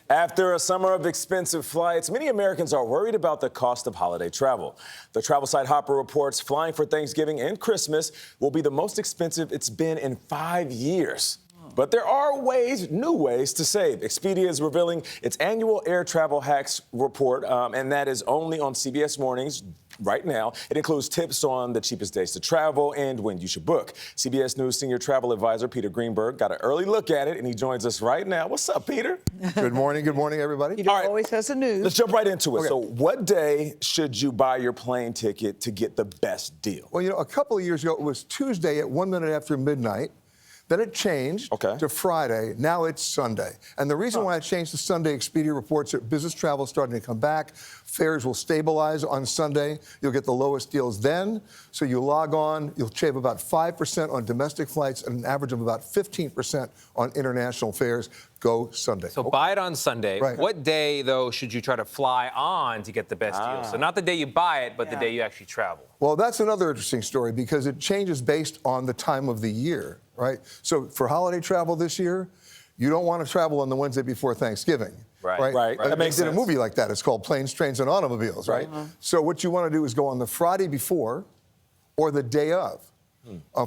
After a summer of expensive flights, many Americans are worried about the cost of holiday travel. The travel site Hopper reports flying for Thanksgiving and Christmas will be the most expensive it's been in 5 years. But there are new ways to save. Expedia is revealing its annual air travel hacks report, and that is only on CBS Mornings right now. It includes tips on the cheapest days to travel and when you should book. CBS News senior travel advisor Peter Greenberg got an early look at it, and he joins us right now. What's up, Peter? Good morning, everybody. Peter always has the news. Let's jump right into it. Okay. So what day should you buy your plane ticket to get the best deal? Well, a couple of years ago, it was Tuesday at 1 minute after midnight. Then it changed to Friday. Now it's Sunday. And the reason why it changed to Sunday, Expedia reports that business travel is starting to come back. Fares will stabilize on Sunday. You'll get the lowest deals then. So you log on, you'll save about 5% on domestic flights and an average of about 15% on international fares. Go Sunday. So buy it on Sunday. Right. What day, though, should you try to fly on to get the best deal? So not the day you buy it, but the day you actually travel. Well, that's another interesting story because it changes based on the time of the year, right? So for holiday travel this year, you don't want to travel on the Wednesday before Thanksgiving. Right. That makes They did sense. a movie like that. It's called Planes, Trains, and Automobiles, right? So what you want to do is go on the Friday before or the day of.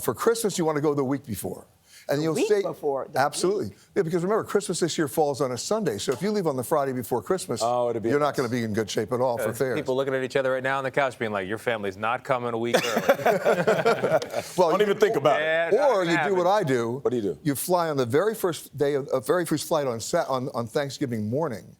For Christmas, you want to go the week before. And The you'll week say before. Absolutely. Yeah, because remember, Christmas this year falls on a Sunday. So if you leave on the Friday before Christmas, you're not going to be in good shape at all for fares. People looking at each other right now on the couch being like, your family's not coming a week early. Well, Don't even think about it. Or you do what I do. What do you do? You fly on the very first day, very first flight on Thanksgiving morning.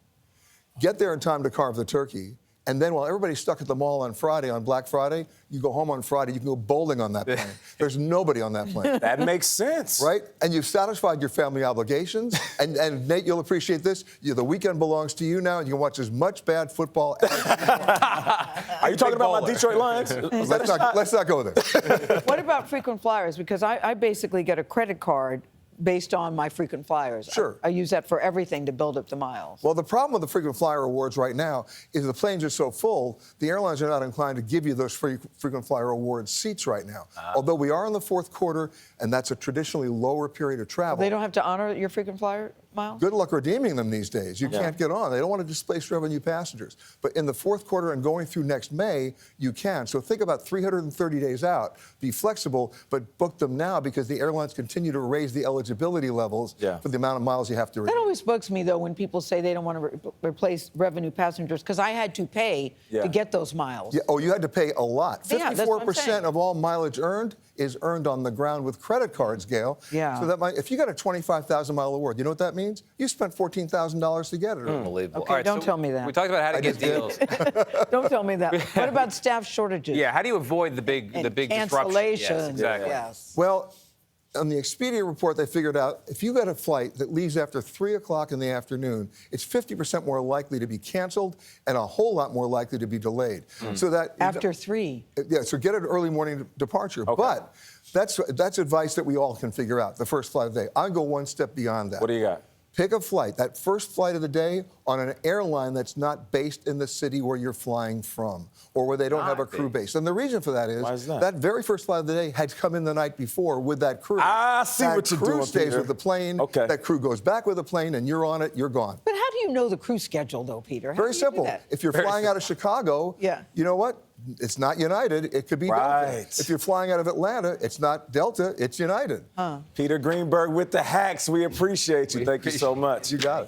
Get there in time to carve the turkey. And then while everybody's stuck at the mall on Friday, on Black Friday, you go home on Friday, you can go bowling on that plane. There's nobody on that plane. That makes sense. Right? And you've satisfied your family obligations. And Nate, you'll appreciate this. The weekend belongs to you now, and you can watch as much bad football as you want. Are you talking about my Detroit Lions? Let's not go there. What about frequent flyers? Because I basically get a credit card based on my frequent flyers. Sure. I use that for everything to build up the miles. Well, the problem with the frequent flyer awards right now is the planes are so full, the airlines are not inclined to give you those frequent flyer awards seats right now. Although we are in the fourth quarter, and that's a traditionally lower period of travel. They don't have to honor your frequent flyer miles? Good luck redeeming them these days. You can't get on. They don't want to displace revenue passengers. But in the fourth quarter and going through next May, you can. So think about 330 days out. Be flexible, but book them now because the airlines continue to raise the eligibility levels for the amount of miles you have to redeem. That always bugs me, though, when people say they don't want to replace revenue passengers, because I had to pay to get those miles. Yeah, oh, you had to pay a lot. Yeah, that's what I'm 54% saying. of all mileage earned is earned on the ground with credit cards, Gayle. Yeah. So that if you got a 25,000-mile award, you know what that means? You spent $14,000 to get it. Unbelievable. Okay, All right, don't tell me that. We talked about how to get deals. Don't tell me that. What about staff shortages? Yeah, how do you avoid the big disruption? Cancellation. Yes, exactly. Yes. Well, on the Expedia report, they figured out if you got a flight that leaves after 3 o'clock in the afternoon, it's 50% more likely to be canceled and a whole lot more likely to be delayed. So that After 3. Yeah, so get an early morning departure. But that's advice that we all can figure out, the first flight of the day. I'll go one step beyond that. What do you got? Pick a flight, that first flight of the day, on an airline that's not based in the city where you're flying from or where they don't have a crew base. And the reason for that is that very first flight of the day had come in the night before with that crew. I see what you're doing, That crew stays Peter. with the plane. Okay. That crew goes back with the plane, and you're on it, you're gone. But how do you know the crew schedule, though, Peter? How Very do you do simple. that? If you're flying out of Chicago, you know what? It's not United. It could be Delta. If you're flying out of Atlanta, it's not Delta. It's United. Peter Greenberg with the hacks. We appreciate you. Thank you so much. You got it.